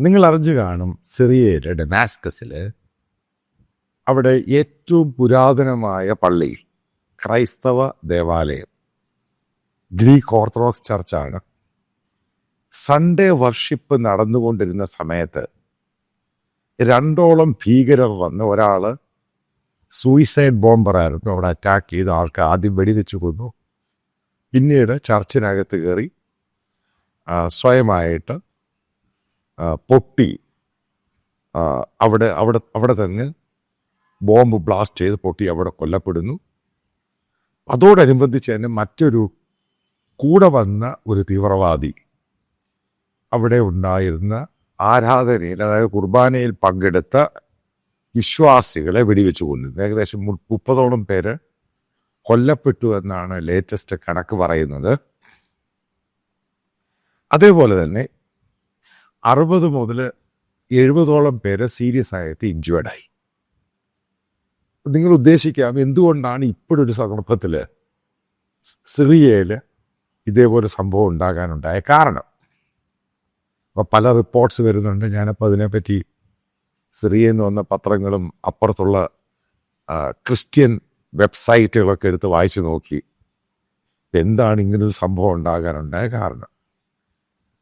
നിങ്ങൾ അറിഞ്ഞു കാണും, സിറിയയിലെ ഡമാസ്കസിൽ അവിടെ ഏറ്റവും പുരാതനമായ പള്ളി, ക്രൈസ്തവ ദേവാലയം, ഗ്രീക്ക് ഓർത്തഡോക്സ് ചർച്ചാണ്. സൺഡേ വർഷിപ്പ് നടന്നുകൊണ്ടിരുന്ന സമയത്ത് 2ഓളം ഭീകരർ വന്ന്, ഒരാൾ സൂയിസൈഡ് ബോംബറായിരുന്നു, അവിടെ അറ്റാക്ക് ചെയ്ത് ആൾക്ക് ആദ്യം വെടിവെച്ചു കൊന്നു. പിന്നീട് ചർച്ചിനകത്ത് കയറി സ്വയമായിട്ട് പൊട്ടി അവിടെ തന്നെ ബോംബ് ബ്ലാസ്റ്റ് ചെയ്ത് പൊട്ടി അവിടെ കൊല്ലപ്പെടുന്നു. അതോടനുബന്ധിച്ച് തന്നെ മറ്റൊരു കൂടെ വന്ന ഒരു തീവ്രവാദി അവിടെ ഉണ്ടായിരുന്ന ആരാധനയിൽ, അതായത് കുർബാനയിൽ പങ്കെടുത്ത വിശ്വാസികളെ വെടിവെച്ച് കൊല്ലുന്നു. ഏകദേശം 30ഓളം പേര് കൊല്ലപ്പെട്ടു എന്നാണ് ലേറ്റസ്റ്റ് കണക്ക് പറയുന്നത്. അതേപോലെ തന്നെ 60 മുതൽ 70ഓളം പേര് സീരിയസ് ആയിട്ട് ഇഞ്ചേർഡായി. നിങ്ങൾ ഉദ്ദേശിക്കാം എന്തുകൊണ്ടാണ് ഇപ്പോഴൊരു സന്ദർഭത്തിൽ സിറിയയിൽ ഇതേപോലെ സംഭവം ഉണ്ടാകാനുണ്ടായ കാരണം. അപ്പോൾ പല റിപ്പോർട്ട്സ് വരുന്നുണ്ട്. ഞാനപ്പോൾ അതിനെപ്പറ്റി സിറിയയിൽ നിന്ന് വന്ന പത്രങ്ങളും അപ്പുറത്തുള്ള ക്രിസ്ത്യൻ വെബ്സൈറ്റുകളൊക്കെ എടുത്ത് വായിച്ചു നോക്കി എന്താണ് ഇങ്ങനൊരു സംഭവം ഉണ്ടാകാനുണ്ടായ കാരണം.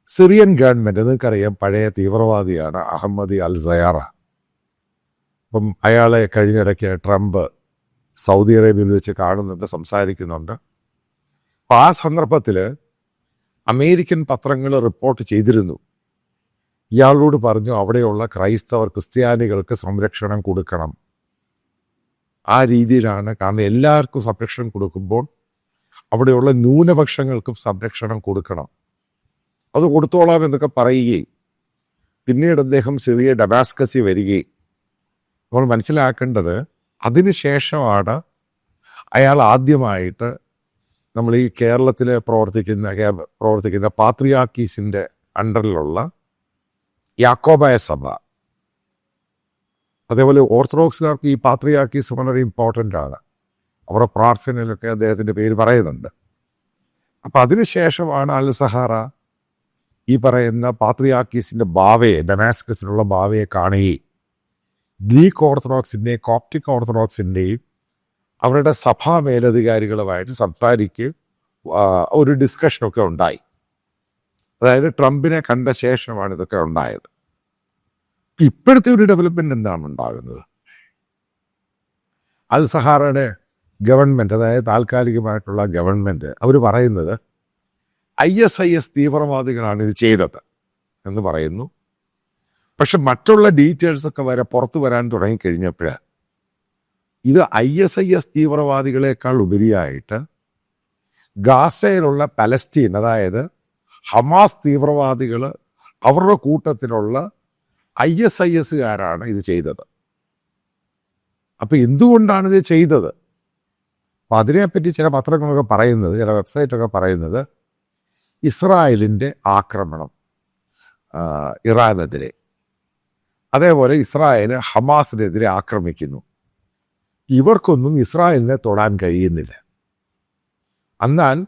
സിറിയൻ ഗവൺമെൻറ്, നിങ്ങൾക്കറിയാം, പഴയ തീവ്രവാദിയാണ് അഹമ്മദി അൽ സയാറ. അപ്പം അയാളെ കഴിഞ്ഞിടയ്ക്ക് ട്രംപ് സൗദി അറേബ്യയിൽ വെച്ച് കാണുന്നുണ്ട്, സംസാരിക്കുന്നുണ്ട്. അപ്പം ആ സന്ദർഭത്തിൽ അമേരിക്കൻ പത്രങ്ങൾ റിപ്പോർട്ട് ചെയ്തിരുന്നു, ഇയാളോട് പറഞ്ഞു അവിടെയുള്ള ക്രിസ്ത്യാനികൾക്ക് സംരക്ഷണം കൊടുക്കണം. ആ രീതിയിലാണ്, കാരണം എല്ലാവർക്കും സംരക്ഷണം കൊടുക്കുമ്പോൾ അവിടെയുള്ള ന്യൂനപക്ഷങ്ങൾക്കും സംരക്ഷണം കൊടുക്കണം, അത് കൊടുത്തോളാം എന്നൊക്കെ പറയുകയും പിന്നീട് അദ്ദേഹം സിറിയ ഡമാസ്കസിൽ വരികയും. നമ്മൾ മനസ്സിലാക്കേണ്ടത്, അതിനുശേഷമാണ് അയാൾ ആദ്യമായിട്ട് നമ്മൾ ഈ കേരളത്തിൽ പ്രവർത്തിക്കുന്ന പാത്രിയാർക്കീസിൻ്റെ അണ്ടറിലുള്ള യാക്കോബായ സഭ, അതേപോലെ ഓർത്തഡോക്സുകാർക്ക് ഈ പാത്രിയാർക്കീസ് വളരെ ഇമ്പോർട്ടൻ്റ് ആണ്. അവരുടെ പ്രാർത്ഥനയിലൊക്കെ അദ്ദേഹത്തിൻ്റെ പേര് പറയുന്നുണ്ട്. അപ്പം അതിനുശേഷമാണ് അൽ സഹാറ ഈ പറയുന്ന പാത്രിയാർക്കീസിൻ്റെ ബാവയെ, ഡമാസ്കസിലുള്ള ബാവയെ കാണുകയും ഗ്രീക്ക് ഓർത്തഡോക്സിൻ്റെയും കോപ്റ്റിക് ഓർത്തഡോക്സിൻ്റെയും അവരുടെ സഭാ മേലധികാരികളുമായിട്ട് സംസാരിക്കുകയും ഒരു ഡിസ്കഷനൊക്കെ ഉണ്ടായി. അതായത് ട്രംപിനെ കണ്ട ശേഷമാണ് ഇതൊക്കെ ഉണ്ടായത്. ഇപ്പോഴത്തെ ഒരു ഡെവലപ്മെന്റ് എന്താണ് ഉണ്ടാകുന്നത്? അൽ സഹാറയുടെ ഗവൺമെൻറ്, അതായത് താൽക്കാലികമായിട്ടുള്ള ഗവൺമെൻറ്, അവർ പറയുന്നത് ISIS തീവ്രവാദികളാണ് ഇത് ചെയ്തത് എന്ന് പറയുന്നു. പക്ഷെ മറ്റുള്ള ഡീറ്റെയിൽസൊക്കെ പുറത്തു വരാൻ തുടങ്ങിക്കഴിഞ്ഞപ്പോൾ ഇത് ISIS തീവ്രവാദികളെക്കാൾ ഉപരിയായിട്ട് ഗാസയിലുള്ള പലസ്തീൻ, അതായത് ഹമാസ് തീവ്രവാദികൾ, അവരുടെ കൂട്ടത്തിലുള്ള ISISകാരാണ് ഇത് ചെയ്തത്. അപ്പം എന്തുകൊണ്ടാണ് ഇത് ചെയ്തത്? അപ്പം അതിനെപ്പറ്റി ചില പത്രങ്ങളൊക്കെ പറയുന്നത്, ചില വെബ്സൈറ്റൊക്കെ പറയുന്നത്, ഇസ്രായേലിൻ്റെ ആക്രമണം ഇറാനെതിരെ, അതേപോലെ ഇസ്രായേൽ ഹമാസിനെതിരെ ആക്രമിക്കുന്നു, ഇവർക്കൊന്നും ഇസ്രായേലിനെ തൊടാൻ കഴിയുന്നില്ല. എന്നാൽ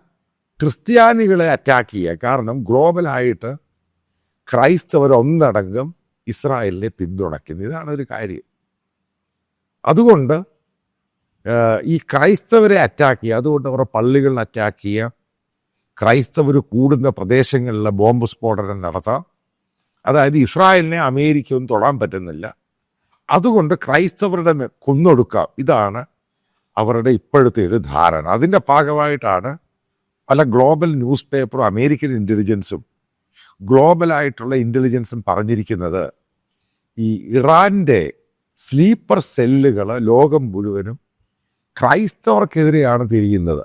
ക്രിസ്ത്യാനികളെ അറ്റാക്ക് ചെയ്യുക, കാരണം ഗ്ലോബലായിട്ട് ക്രൈസ്തവർ ഒന്നടങ്കം ഇസ്രായേലിനെ പിന്തുണയ്ക്കുന്നു. ഇതാണ് ഒരു കാര്യം. അതുകൊണ്ട് ഈ ക്രൈസ്തവരെ അറ്റാക്ക് ചെയ്യുക, അതുകൊണ്ട് അവരുടെ പള്ളികളിൽ അറ്റാക്ക് ചെയ്യുക, ക്രൈസ്തവർ കൂടുന്ന പ്രദേശങ്ങളിലെ ബോംബ് സ്ഫോടനം നടത്താം. അതായത് ഇസ്രായേലിനെ അമേരിക്കയൊന്നും തൊടാൻ പറ്റുന്നില്ല, അതുകൊണ്ട് ക്രൈസ്തവരുടെ കൊന്നൊടുക്കാം. ഇതാണ് അവരുടെ ഇപ്പോഴത്തെ ഒരു ധാരണ. അതിൻ്റെ ഭാഗമായിട്ടാണ് പല ഗ്ലോബൽ ന്യൂസ് പേപ്പറും അമേരിക്കൻ ഇൻ്റലിജൻസും ഗ്ലോബലായിട്ടുള്ള ഇൻ്റലിജൻസും പറഞ്ഞിരിക്കുന്നത്, ഈ ഇറാൻ്റെ സ്ലീപ്പർ സെല്ലുകൾ ലോകം മുഴുവനും ക്രൈസ്തവർക്കെതിരെയാണ് തിരിയുന്നത്.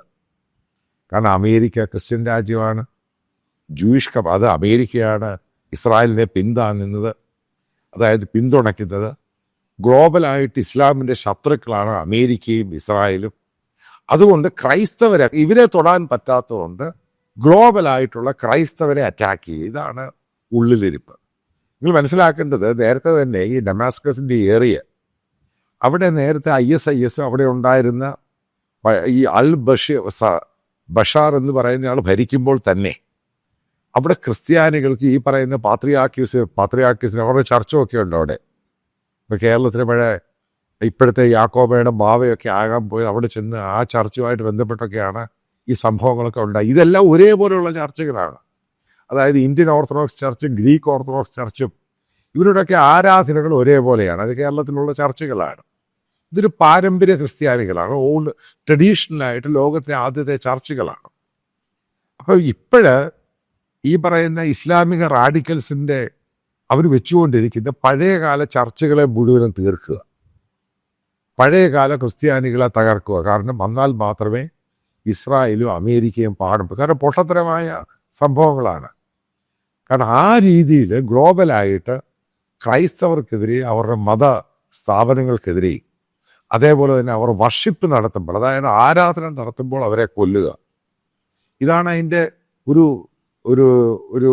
കാരണം അമേരിക്ക ക്രിസ്ത്യൻ രാജ്യമാണ്, അത് അമേരിക്കയാണ് ഇസ്രായേലിനെ പിന്താങ്ങുന്നത്, അതായത് പിന്തുണയ്ക്കുന്നത്. ഗ്ലോബലായിട്ട് ഇസ്ലാമിൻ്റെ ശത്രുക്കളാണ് അമേരിക്കയും ഇസ്രായേലും. അതുകൊണ്ട് ഇവരെ തൊടാൻ പറ്റാത്തതുകൊണ്ട് ഗ്ലോബലായിട്ടുള്ള ക്രൈസ്തവരെ അറ്റാക്ക് ചെയ്യുക. ഇതാണ് ഉള്ളിലിരിപ്പ്. നിങ്ങൾ മനസ്സിലാക്കേണ്ടത്, നേരത്തെ തന്നെ ഈ ഡമാസ്കസിൻ്റെ ഏരിയ, അവിടെ നേരത്തെ ISIS അവിടെ ഉണ്ടായിരുന്ന ഈ ബഷാർ എന്ന് പറയുന്ന ആൾ ഭരിക്കുമ്പോൾ തന്നെ അവിടെ ക്രിസ്ത്യാനികൾക്ക് ഈ പറയുന്ന പാത്രിയാക്കീസിന് അവരുടെ ചർച്ചൊക്കെ ഉണ്ട് അവിടെ. ഇപ്പോൾ കേരളത്തിലെ ഇപ്പോഴത്തെ യാക്കോബയുടെ ബാവയൊക്കെ ആകാൻ പോയി അവിടെ ചെന്ന് ആ ചർച്ചുമായിട്ട് ബന്ധപ്പെട്ടൊക്കെയാണ് ഈ സംഭവങ്ങളൊക്കെ ഉണ്ടായി. ഇതെല്ലാം ഒരേപോലെയുള്ള ചർച്ചകളാണ്. അതായത് ഇന്ത്യൻ ഓർത്തഡോക്സ് ചർച്ചും ഗ്രീക്ക് ഓർത്തഡോക്സ് ചർച്ചും ഇവരുടെയൊക്കെ ആരാധനകൾ ഒരേപോലെയാണ്. അത് കേരളത്തിലുള്ള ചർച്ചുകളാണ്. ഇതൊരു പാരമ്പര്യ ക്രിസ്ത്യാനികളാണ്, ഓൾഡ് ട്രഡീഷണലായിട്ട് ലോകത്തിലെ ആദ്യത്തെ ചർച്ചുകളാണ്. അപ്പോൾ ഈ പറയുന്ന ഇസ്ലാമിക റാഡിക്കൽസിൻ്റെ അവർ വെച്ചുകൊണ്ടിരിക്കുന്ന പഴയകാല ചർച്ചകളെ മുഴുവനും തീർക്കുക, പഴയകാല ക്രിസ്ത്യാനികളെ തകർക്കുക. കാരണം വന്നാൽ മാത്രമേ ഇസ്രായേലും അമേരിക്കയും പാടും. കാരണം പൊട്ടത്തരമായ സംഭവങ്ങളാണ്. കാരണം ആ രീതിയിൽ ഗ്ലോബലായിട്ട് ക്രൈസ്തവർക്കെതിരെ, അവരുടെ മത സ്ഥാപനങ്ങൾക്കെതിരെ, അതേപോലെ തന്നെ അവർ വർഷിപ്പ് നടത്തുമ്പോൾ, അതായത് ആരാധന നടത്തുമ്പോൾ അവരെ കൊല്ലുക. ഇതാണ് അതിൻ്റെ ഒരു ഒരു ഒരു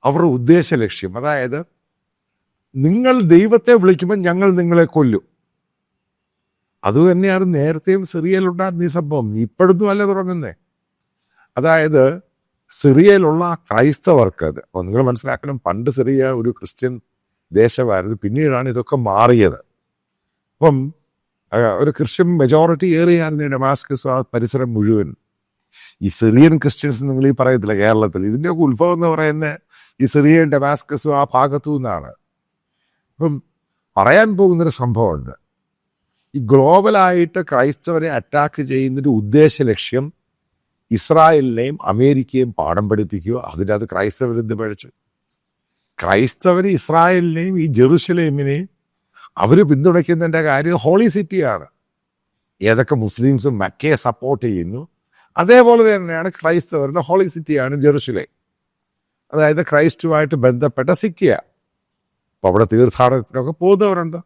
അവരുടെ ഉദ്ദേശ ലക്ഷ്യം. അതായത് നിങ്ങൾ ദൈവത്തെ വിളിക്കുമ്പോൾ ഞങ്ങൾ നിങ്ങളെ കൊല്ലും. അതുതന്നെയാണ് നേരത്തെയും സിറിയയിലുണ്ടായിരുന്ന ഈ സംഭവം. ഇപ്പോഴൊന്നും അല്ല തുടങ്ങുന്നേ. അതായത് സിറിയയിലുള്ള ക്രൈസ്തവർക്ക്, അപ്പോൾ നിങ്ങൾ മനസ്സിലാക്കണം, പണ്ട് സിറിയ ഒരു ക്രിസ്ത്യൻ ദേശമായിരുന്നു. പിന്നീടാണ് ഇതൊക്കെ മാറിയത്. അപ്പം ഒരു ക്രിസ്ത്യൻ മെജോറിറ്റി ഏറിയായിരുന്നു ഡമാസ്കസ് ആ പരിസരം മുഴുവൻ. ഈ സിറിയൻ ക്രിസ്ത്യൻസ് നിങ്ങൾ ഈ പറയത്തില്ല കേരളത്തിൽ, ഇതിൻ്റെയൊക്കെ ഉത്ഭവം എന്ന് പറയുന്നത് ഈ സിറിയൻ ഡമാസ്കസും ആ ഭാഗത്തു നിന്നാണ്. അപ്പം പറയാൻ പോകുന്നൊരു സംഭവമുണ്ട്. ഈ ഗ്ലോബലായിട്ട് ക്രൈസ്തവരെ അറ്റാക്ക് ചെയ്യുന്നൊരു ഉദ്ദേശ ലക്ഷ്യം ഇസ്രായേലിനെയും അമേരിക്കയും പാഠം പഠിപ്പിക്കുക. അതിൻ്റെ അത് ക്രൈസ്തവരെന്ത് പഠിച്ചു? ക്രൈസ്തവർ ഇസ്രായേലിനെയും ഈ ജെറുസലേമിനെയും അവർ പിന്തുണയ്ക്കുന്നതിൻ്റെ കാര്യം ഹോളി സിറ്റിയാണ്. ഏതൊക്കെ മുസ്ലിംസും മക്കയെ സപ്പോർട്ട് ചെയ്യുന്നു, അതേപോലെ തന്നെയാണ് ക്രൈസ്തവരുടെ ഹോളി സിറ്റിയാണ് ജെറുസലേം. അതായത് ക്രൈസ്റ്റുമായിട്ട് ബന്ധപ്പെട്ട സിറ്റിയ. അപ്പോൾ അവിടെ തീർത്ഥാടനത്തിനൊക്കെ പോകുന്നവരുണ്ട്.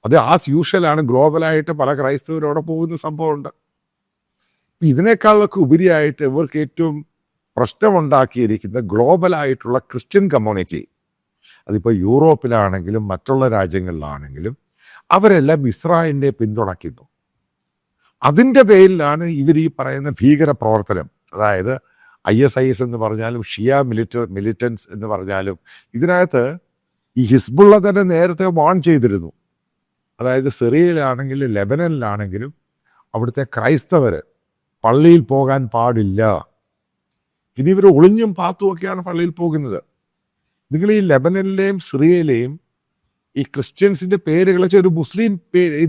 അത് ആസ് യൂഷ്വലാണ്. ഗ്ലോബലായിട്ട് പല ക്രൈസ്തവരും അവിടെ പോകുന്ന സംഭവമുണ്ട്. ഇതിനേക്കാളൊക്കെ ഉപരിയായിട്ട് ഇവർക്ക് ഏറ്റവും പ്രശ്നമുണ്ടാക്കിയിരിക്കുന്ന ഗ്ലോബലായിട്ടുള്ള ക്രിസ്ത്യൻ കമ്മ്യൂണിറ്റി, അതിപ്പോൾ യൂറോപ്പിലാണെങ്കിലും മറ്റുള്ള രാജ്യങ്ങളിലാണെങ്കിലും അവരെല്ലാം ഇസ്രായേലിനെ പിന്തുണയ്ക്കുന്നു. അതിൻ്റെ പേരിലാണ് ഇവർ ഈ പറയുന്ന ഭീകര പ്രവർത്തനം, അതായത് ISIS എന്ന് പറഞ്ഞാലും ഷിയ മിലിറ്റൻസ് എന്ന് പറഞ്ഞാലും, ഇതിനകത്ത് ഈ ഹിസ്ബുള്ള തന്നെ നേരത്തെ വാൺ ചെയ്തിരുന്നു. അതായത് സിറിയയിലാണെങ്കിലും ലെബനനിലാണെങ്കിലും അവിടുത്തെ ക്രൈസ്തവർ പള്ളിയിൽ പോകാൻ പാടില്ല. ഇനി ഇവർ ഒളിഞ്ഞും പാത്തുമൊക്കെയാണ് പള്ളിയിൽ പോകുന്നത്. നിങ്ങൾ ഈ ലെബനനിലെയും സിറിയയിലെയും ഈ ക്രിസ്ത്യൻസിൻ്റെ പേരുകൾ ഒരു മുസ്ലിം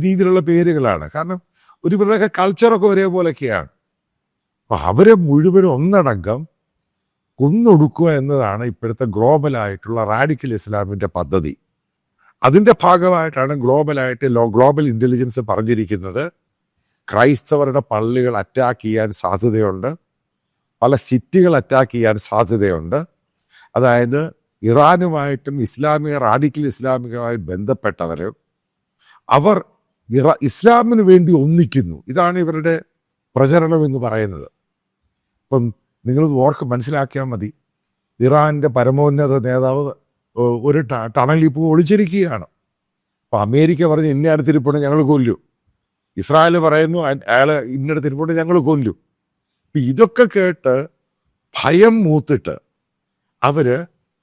രീതിയിലുള്ള പേരുകളാണ്. കാരണം ഇവരുടെയൊക്കെ കൾച്ചറൊക്കെ ഒരേപോലെയൊക്കെയാണ്. അപ്പം അവരെ മുഴുവനും ഒന്നടങ്കം കൊന്നൊടുക്കുക എന്നതാണ് ഇപ്പോഴത്തെ ഗ്ലോബലായിട്ടുള്ള റാഡിക്കൽ ഇസ്ലാമിൻ്റെ പദ്ധതി. അതിൻ്റെ ഭാഗമായിട്ടാണ് ഗ്ലോബൽ ഇൻ്റലിജൻസ് പറഞ്ഞിരിക്കുന്നത് ക്രൈസ്തവരുടെ പള്ളികൾ അറ്റാക്ക് ചെയ്യാൻ സാധ്യതയുണ്ട്, പല സിറ്റികൾ അറ്റാക്ക് ചെയ്യാൻ സാധ്യതയുണ്ട്. അതായത് ഇറാനുമായിട്ടും റാഡിക്കൽ ഇസ്ലാമികമായി ബന്ധപ്പെട്ടവർ അവർ ഇസ്ലാമിന് വേണ്ടി ഒന്നിക്കുന്നു. ഇതാണ് ഇവരുടെ പ്രചരണം എന്ന് പറയുന്നത്. ഇപ്പം നിങ്ങൾ മനസ്സിലാക്കിയാൽ മതി, ഇറാൻ്റെ പരമോന്നത നേതാവ് ഒരു ടണലിൽ ഇപ്പോൾ ഒളിച്ചിരിക്കുകയാണ്. അപ്പോൾ അമേരിക്ക പറഞ്ഞ് ഇന്ന അടുത്തിരിപ്പുണ്ട് ഞങ്ങൾ കൊല്ലും, ഇസ്രായേൽ പറയുന്നു അയാൾ ഇന്നടുത്തിരിപ്പുണ്ട് ഞങ്ങൾ കൊല്ലും. ഇപ്പം ഇതൊക്കെ കേട്ട് ഭയം മൂത്തിട്ട് അവർ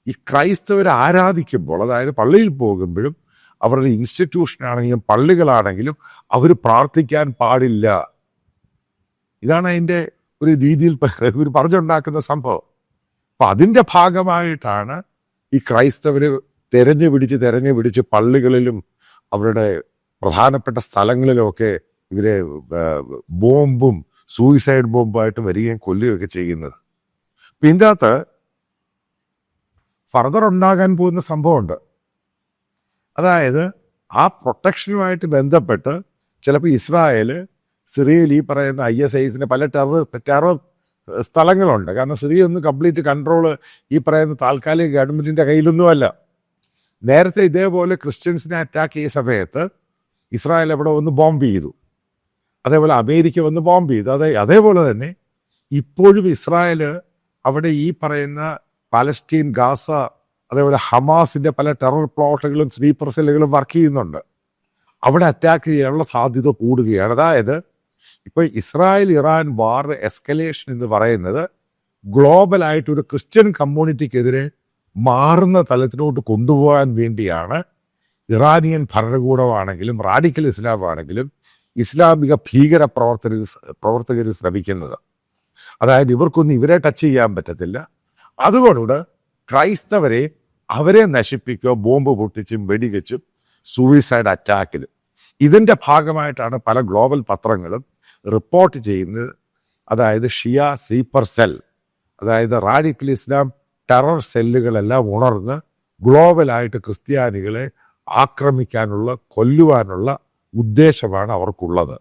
ഈ ക്രൈസ്തവരെ ആരാധിക്കുമ്പോൾ, അതായത് പള്ളിയിൽ പോകുമ്പോഴും അവരുടെ ഇൻസ്റ്റിറ്റ്യൂഷനാണെങ്കിലും പള്ളികളാണെങ്കിലും അവർ പ്രാർത്ഥിക്കാൻ പാടില്ല. ഇതാണ് അതിൻ്റെ ഒരു രീതിയിൽ ഇവർ പറഞ്ഞുണ്ടാക്കുന്ന സംഭവം. അപ്പം അതിൻ്റെ ഭാഗമായിട്ടാണ് ഈ ക്രൈസ്തവർ തെരഞ്ഞു പിടിച്ച് പള്ളികളിലും അവരുടെ പ്രധാനപ്പെട്ട സ്ഥലങ്ങളിലുമൊക്കെ ഇവരെ ബോംബും സൂയിസൈഡ് ബോംബുമായിട്ട് വരികയും കൊല്ലുകയൊക്കെ ചെയ്യുന്നത്. അപ്പം ഇതിൻ്റെ അകത്ത് ഫർദർ ഉണ്ടാകാൻ പോകുന്ന സംഭവമുണ്ട്. അതായത് ആ പ്രൊട്ടക്ഷനുമായിട്ട് ബന്ധപ്പെട്ട് ചിലപ്പോൾ ഇസ്രായേൽ സിറിയയിൽ ഈ പറയുന്ന ISISന്റെ പല ടെറർ സ്ഥലങ്ങളുണ്ട്. കാരണം സിറിയ ഒന്നും കംപ്ലീറ്റ് കൺട്രോൾ ഈ പറയുന്ന താൽക്കാലിക ഗവൺമെൻറ്റിൻ്റെ കയ്യിലൊന്നുമല്ല. നേരത്തെ ഇതേപോലെ ക്രിസ്ത്യൻസിനെ അറ്റാക്ക് ചെയ്ത സമയത്ത് ഇസ്രായേൽ അവിടെ വന്ന് ബോംബ് ചെയ്തു, അതേപോലെ അമേരിക്ക വന്ന് ബോംബ് ചെയ്തു. അതേപോലെ തന്നെ ഇപ്പോഴും ഇസ്രായേൽ അവിടെ ഈ പറയുന്ന പാലസ്റ്റീൻ, ഗാസ, അതേപോലെ ഹമാസിൻ്റെ പല ടെറർ പ്ലോട്ടുകളും സ്ലീപ്പർ സെല്ലുകളും വർക്ക് ചെയ്യുന്നുണ്ട്. അവിടെ അറ്റാക്ക് ചെയ്യാനുള്ള സാധ്യത കൂടുകയാണ്. അതായത് ഇപ്പോൾ ഇസ്രായേൽ ഇറാൻ വാർ എസ്കലേഷൻ എന്ന് പറയുന്നത് ഗ്ലോബലായിട്ട് ഒരു ക്രിസ്ത്യൻ കമ്മ്യൂണിറ്റിക്കെതിരെ മാറുന്ന തലത്തിലോട്ട് കൊണ്ടുപോകാൻ വേണ്ടിയാണ് ഇറാനിയൻ ഭരണകൂടമാണെങ്കിലും റാഡിക്കൽ ഇസ്ലാമാണെങ്കിലും ഇസ്ലാമിക ഭീകര പ്രവർത്തകർ ശ്രമിക്കുന്നത്. അതായത് ഇവർക്കൊന്നും ഇവരെ ടച്ച് ചെയ്യാൻ പറ്റത്തില്ല. അതുകൊണ്ട് ക്രൈസ്തവരെ അവരെ നശിപ്പിക്കുക, ബോംബ് പൊട്ടിച്ചും വെടിവെച്ചും സൂയിസൈഡ് അറ്റാക്കിലും. ഇതിൻ്റെ ഭാഗമായിട്ടാണ് പല ഗ്ലോബൽ പത്രങ്ങളും റിപ്പോർട്ട് ചെയ്യുന്നത്. അതായത് ഷിയ സ്ലീപ്പർ സെൽ, അതായത് റാഡിക്കൽ ഇസ്ലാം ടെറർ സെല്ലുകളെല്ലാം ഉണർന്ന് ഗ്ലോബലായിട്ട് ക്രിസ്ത്യാനികളെ ആക്രമിക്കാനുള്ള, കൊല്ലുവാനുള്ള ഉദ്ദേശമാണ് അവർക്കുള്ളത്.